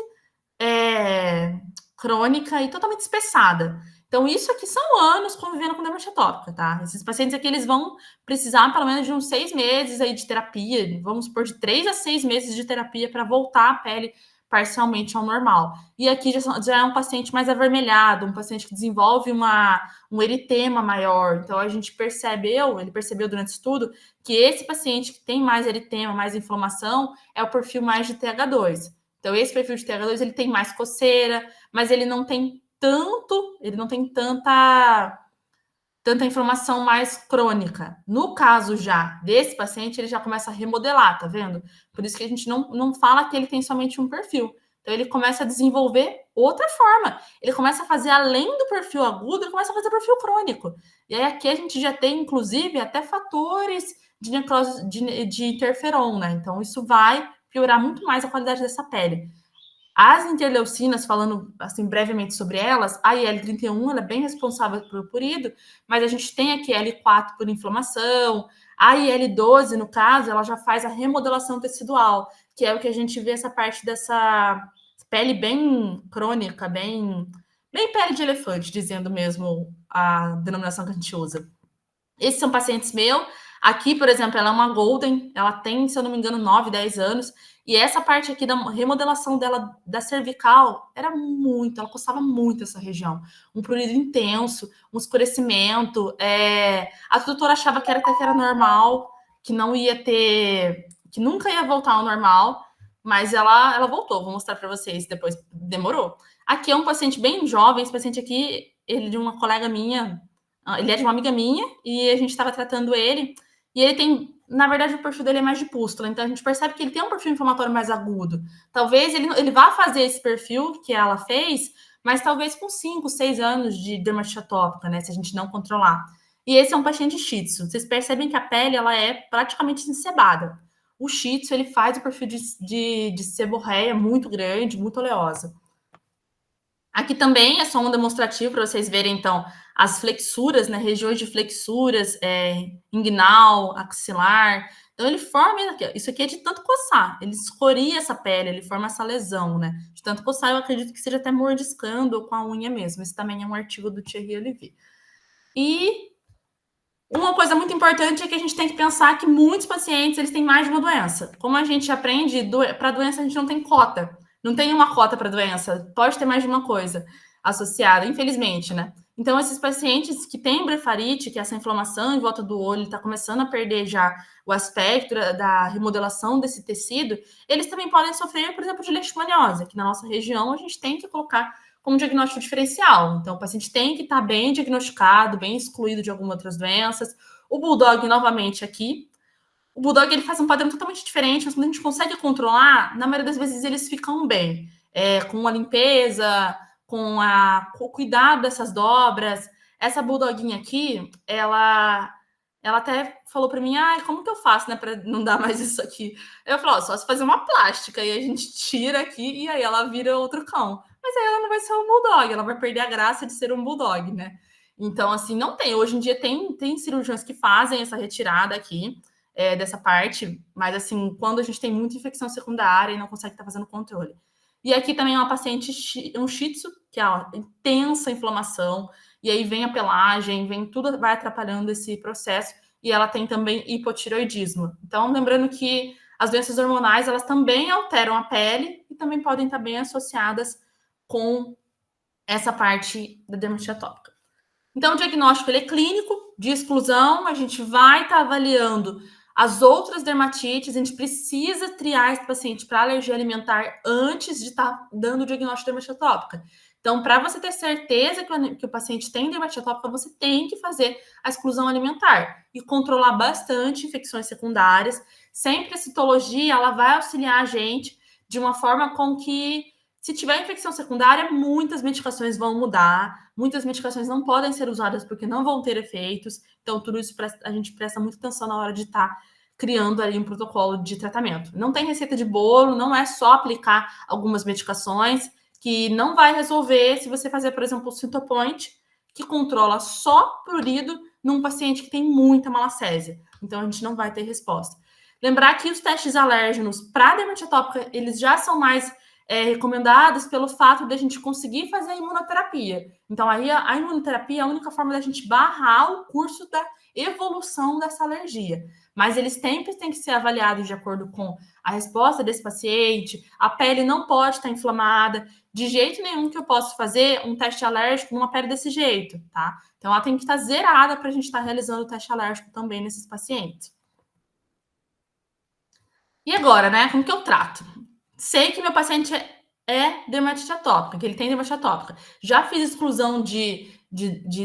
Speaker 2: crônica e totalmente espessada. Então, isso aqui são anos convivendo com dermatite atópica, tá? Esses pacientes aqui, eles vão precisar pelo menos de uns 6 meses aí de terapia, vamos supor, de 3 a 6 meses de terapia para voltar a pele parcialmente ao normal. E aqui já é um paciente mais avermelhado, um paciente que desenvolve um eritema maior. Então, a gente ele percebeu durante o estudo, que esse paciente que tem mais eritema, mais inflamação, é o perfil mais de TH2. Então, esse perfil de TH2, ele tem mais coceira, mas ele não tem tanta inflamação mais crônica. No caso já desse paciente, ele já começa a remodelar, tá vendo? Por isso que a gente não fala que ele tem somente um perfil. Então, ele começa a desenvolver outra forma. Ele começa a fazer, além do perfil agudo, ele começa a fazer perfil crônico. E aí, aqui a gente já tem, inclusive, até fatores de necrose de interferon, né? Então, isso vai piorar muito mais a qualidade dessa pele. As interleucinas, falando assim brevemente sobre elas, a IL-31 ela é bem responsável pelo purido, mas a gente tem aqui a L4 por inflamação, a IL-12, no caso, ela já faz a remodelação tecidual, que é o que a gente vê essa parte dessa pele bem crônica, bem pele de elefante, dizendo mesmo a denominação que a gente usa. Esses são pacientes meus. Aqui, por exemplo, ela é uma golden, ela tem, se eu não me engano, 9, 10 anos, e essa parte aqui da remodelação dela, da cervical, ela coçava muito essa região. Um prurido intenso, um escurecimento. A tutora achava que era normal, que não ia ter, que nunca ia voltar ao normal, mas ela voltou. Vou mostrar para vocês depois. Demorou. Aqui é um paciente bem jovem, esse paciente aqui, ele é de uma colega minha, ele é de uma amiga minha, e a gente estava tratando ele, e ele tem, na verdade, o perfil dele é mais de pústula, então a gente percebe que ele tem um perfil inflamatório mais agudo. Talvez ele vá fazer esse perfil que ela fez, mas talvez com 5, 6 anos de dermatite atópica, né, se a gente não controlar. E esse é um paciente shih tzu. Vocês percebem que a pele, ela é praticamente encebada. O shih tzu, ele faz o perfil de seborreia muito grande, muito oleosa. Aqui também é só um demonstrativo para vocês verem, então, as flexuras, né, regiões de flexuras, inguinal, axilar. Então, ele forma, isso aqui é de tanto coçar, ele escoria essa pele, ele forma essa lesão, né? De tanto coçar, eu acredito que seja até mordiscando ou com a unha mesmo. Esse também é um artigo do Thierry Olivier. E uma coisa muito importante é que a gente tem que pensar que muitos pacientes, eles têm mais de uma doença. Como a gente aprende, para doença a gente não tem cota. Não tem uma cota para doença, pode ter mais de uma coisa associada, infelizmente, né? Então, esses pacientes que têm blefarite, que é essa inflamação em volta do olho, está começando a perder já o aspecto da remodelação desse tecido, eles também podem sofrer, por exemplo, de leishmaniose. Aqui na nossa região, a gente tem que colocar como diagnóstico diferencial. Então, o paciente tem que estar bem diagnosticado, bem excluído de algumas outras doenças. O Bulldog, novamente, aqui. O Bulldog, ele faz um padrão totalmente diferente, mas quando a gente consegue controlar, na maioria das vezes eles ficam bem. Com a limpeza, com o cuidado dessas dobras. Essa Bulldoguinha aqui, ela até falou para mim, como que eu faço, né, para não dar mais isso aqui? Eu falo, só se fazer uma plástica, e a gente tira aqui, e aí ela vira outro cão. Mas aí ela não vai ser um Bulldog, ela vai perder a graça de ser um Bulldog, né? Então, assim, não tem. Hoje em dia tem cirurgiões que fazem essa retirada aqui, dessa parte, mas, assim, quando a gente tem muita infecção secundária e não consegue estar fazendo controle. E aqui também é uma paciente, um shih tzu, que é intensa inflamação, e aí vem a pelagem, vem tudo, vai atrapalhando esse processo, e ela tem também hipotireoidismo. Então, lembrando que as doenças hormonais, elas também alteram a pele e também podem estar bem associadas com essa parte da dermatite atópica. Então, o diagnóstico ele é clínico, de exclusão, a gente vai estar avaliando as outras dermatites, a gente precisa triar esse paciente para alergia alimentar antes de estar dando o diagnóstico de dermatite atópica. Então, para você ter certeza que o paciente tem dermatite atópica, você tem que fazer a exclusão alimentar e controlar bastante infecções secundárias. Sempre a citologia, ela vai auxiliar a gente de uma forma com que, se tiver infecção secundária, muitas medicações vão mudar, muitas medicações não podem ser usadas porque não vão ter efeitos. Então, tudo isso a gente presta muita atenção na hora de estar criando ali um protocolo de tratamento. Não tem receita de bolo, não é só aplicar algumas medicações, que não vai resolver se você fazer, por exemplo, o Cytopoint, que controla só prurido num paciente que tem muita malacésia. Então, a gente não vai ter resposta. Lembrar que os testes alérgenos para dermatite atópica, eles já são mais recomendados pelo fato de a gente conseguir fazer a imunoterapia. Então, aí a imunoterapia é a única forma da gente barrar o curso da evolução dessa alergia. Mas eles sempre têm que ser avaliados de acordo com a resposta desse paciente, a pele não pode estar inflamada, de jeito nenhum que eu posso fazer um teste alérgico numa pele desse jeito, tá? Então, ela tem que estar zerada para a gente estar realizando o teste alérgico também nesses pacientes. E agora, né? Como que eu trato? Sei que meu paciente é dermatite atópica, que ele tem dermatite atópica. Já fiz exclusão de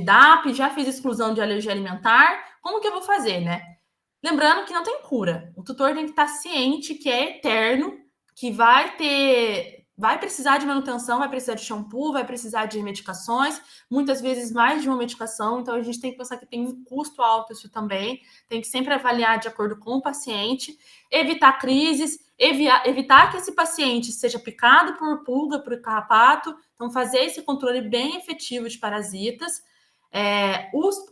Speaker 2: DAP, já fiz exclusão de alergia alimentar. Como que eu vou fazer, né? Lembrando que não tem cura. O tutor tem que estar ciente que é eterno, que vai precisar de manutenção, vai precisar de shampoo, vai precisar de medicações, muitas vezes mais de uma medicação. Então, a gente tem que pensar que tem um custo alto isso também. Tem que sempre avaliar de acordo com o paciente, evitar crises, evitar que esse paciente seja picado por pulga, por carrapato. Então, fazer esse controle bem efetivo de parasitas.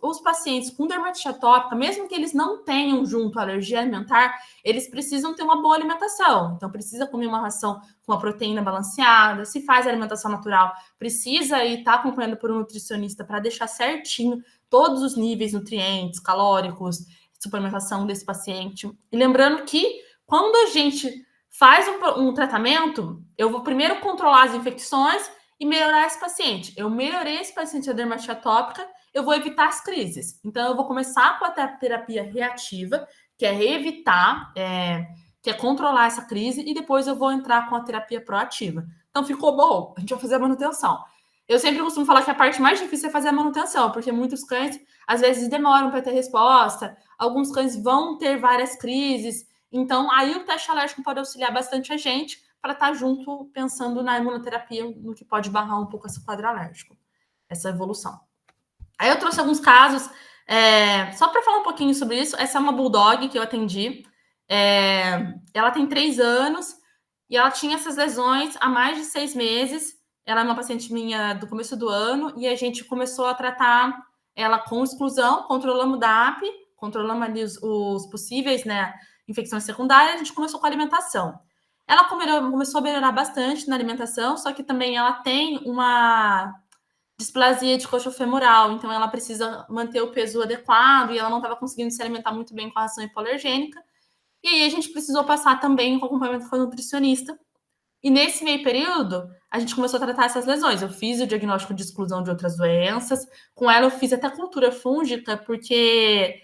Speaker 2: Os pacientes com dermatite atópica, mesmo que eles não tenham junto alergia alimentar, eles precisam ter uma boa alimentação. Então, precisa comer uma ração com uma proteína balanceada. Se faz alimentação natural, precisa estar acompanhando por um nutricionista para deixar certinho todos os níveis nutrientes, calóricos, suplementação desse paciente. E lembrando que quando a gente faz um tratamento, eu vou primeiro controlar as infecções e melhorar esse paciente. Eu melhorei esse paciente da dermatite atópica, eu vou evitar as crises. Então, eu vou começar com a terapia reativa, que é evitar, que é controlar essa crise, e depois eu vou entrar com a terapia proativa. Então, ficou bom? A gente vai fazer a manutenção. Eu sempre costumo falar que a parte mais difícil é fazer a manutenção, porque muitos cães, às vezes, demoram para ter resposta, alguns cães vão ter várias crises. Então, aí o teste alérgico pode auxiliar bastante a gente para estar junto, pensando na imunoterapia, no que pode barrar um pouco esse quadro alérgico, essa evolução. Aí eu trouxe alguns casos, só para falar um pouquinho sobre isso. Essa é uma Bulldog que eu atendi. Ela tem 3 anos e ela tinha essas lesões há mais de 6 meses. Ela é uma paciente minha do começo do ano e a gente começou a tratar ela com exclusão, controlamos o DAP, controlamos ali os possíveis, né, infecções secundárias. A gente começou com a alimentação. Ela começou a melhorar bastante na alimentação, só que também ela tem uma displasia de coxofemoral, então ela precisa manter o peso adequado e ela não estava conseguindo se alimentar muito bem com a ração hipoalergênica. E aí a gente precisou passar também com acompanhamento com a nutricionista. E nesse meio período, a gente começou a tratar essas lesões. Eu fiz o diagnóstico de exclusão de outras doenças. Com ela eu fiz até cultura fúngica, porque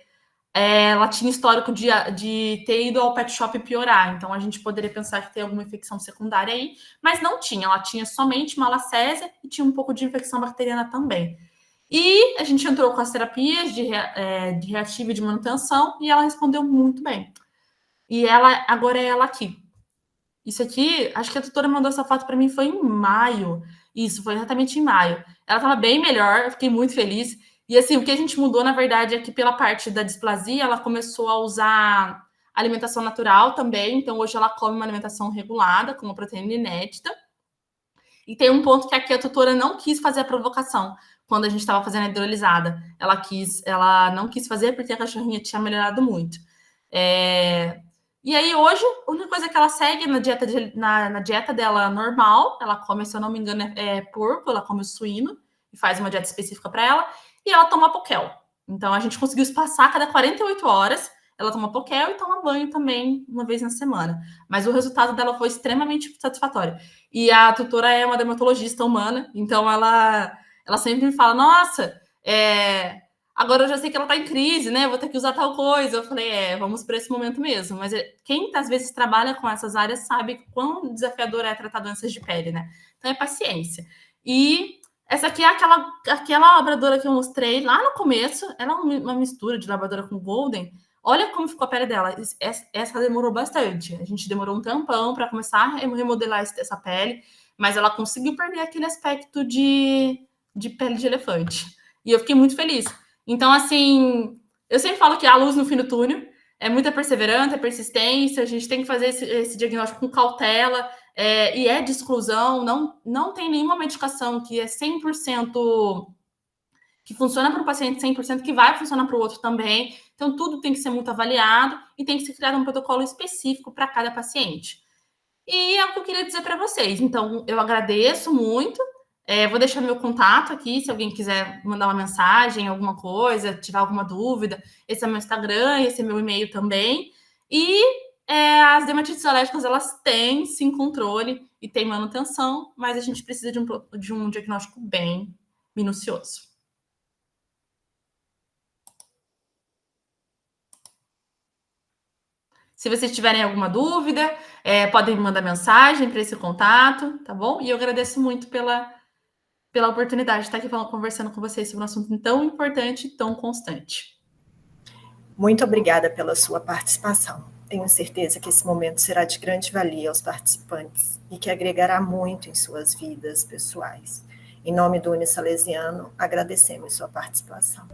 Speaker 2: ela tinha histórico de ter ido ao pet shop e piorar. Então, a gente poderia pensar que tem alguma infecção secundária aí, mas não tinha. Ela tinha somente malacésia e tinha um pouco de infecção bacteriana também. E a gente entrou com as terapias de reativa e de manutenção e ela respondeu muito bem. E agora é ela aqui. Isso aqui, acho que a tutora mandou essa foto para mim, foi em maio. Isso, foi exatamente em maio. Ela estava bem melhor, eu fiquei muito feliz. E assim, o que a gente mudou, na verdade, é que pela parte da displasia, ela começou a usar alimentação natural também. Então, hoje ela come uma alimentação regulada, com uma proteína inédita. E tem um ponto que aqui a tutora não quis fazer a provocação quando a gente estava fazendo a hidrolisada. Ela não quis fazer porque a cachorrinha tinha melhorado muito. E aí, hoje, a única coisa que ela segue na dieta dela normal, ela come, se eu não me engano, porco, ela come suíno, e faz uma dieta específica para ela, e ela toma Poquel. Então, a gente conseguiu espaçar a cada 48 horas, ela toma Poquel e toma banho também uma vez na semana. Mas o resultado dela foi extremamente satisfatório. E a tutora é uma dermatologista humana, então ela sempre me fala, nossa, agora eu já sei que ela tá em crise, né? Vou ter que usar tal coisa. Eu falei, vamos para esse momento mesmo. Mas quem às vezes trabalha com essas áreas sabe quão desafiador é tratar doenças de pele, né? Então é paciência. E essa aqui é aquela labradora que eu mostrei lá no começo. Ela é uma mistura de labradora com golden. Olha como ficou a pele dela. Essa demorou bastante. A gente demorou um tampão para começar a remodelar essa pele, mas ela conseguiu perder aquele aspecto de pele de elefante. E eu fiquei muito feliz. Então, assim, eu sempre falo que há luz no fim do túnel, é muita perseverança, persistência, a gente tem que fazer esse diagnóstico com cautela, e é de exclusão, não tem nenhuma medicação que é 100%, que funciona para o paciente 100%, que vai funcionar para o outro também. Então, tudo tem que ser muito avaliado e tem que ser criado um protocolo específico para cada paciente. E é o que eu queria dizer para vocês. Então, eu agradeço muito. Vou deixar meu contato aqui, se alguém quiser mandar uma mensagem, alguma coisa, tiver alguma dúvida. Esse é meu Instagram, esse é meu e-mail também. E as dermatites alérgicas, elas têm, sim, controle e têm manutenção, mas a gente precisa de um diagnóstico bem minucioso. Se vocês tiverem alguma dúvida, podem me mandar mensagem para esse contato, tá bom? E eu agradeço muito pela oportunidade de estar aqui conversando com vocês sobre um assunto tão importante e tão constante.
Speaker 1: Muito obrigada pela sua participação. Tenho certeza que esse momento será de grande valia aos participantes e que agregará muito em suas vidas pessoais. Em nome do Unisalesiano, agradecemos sua participação.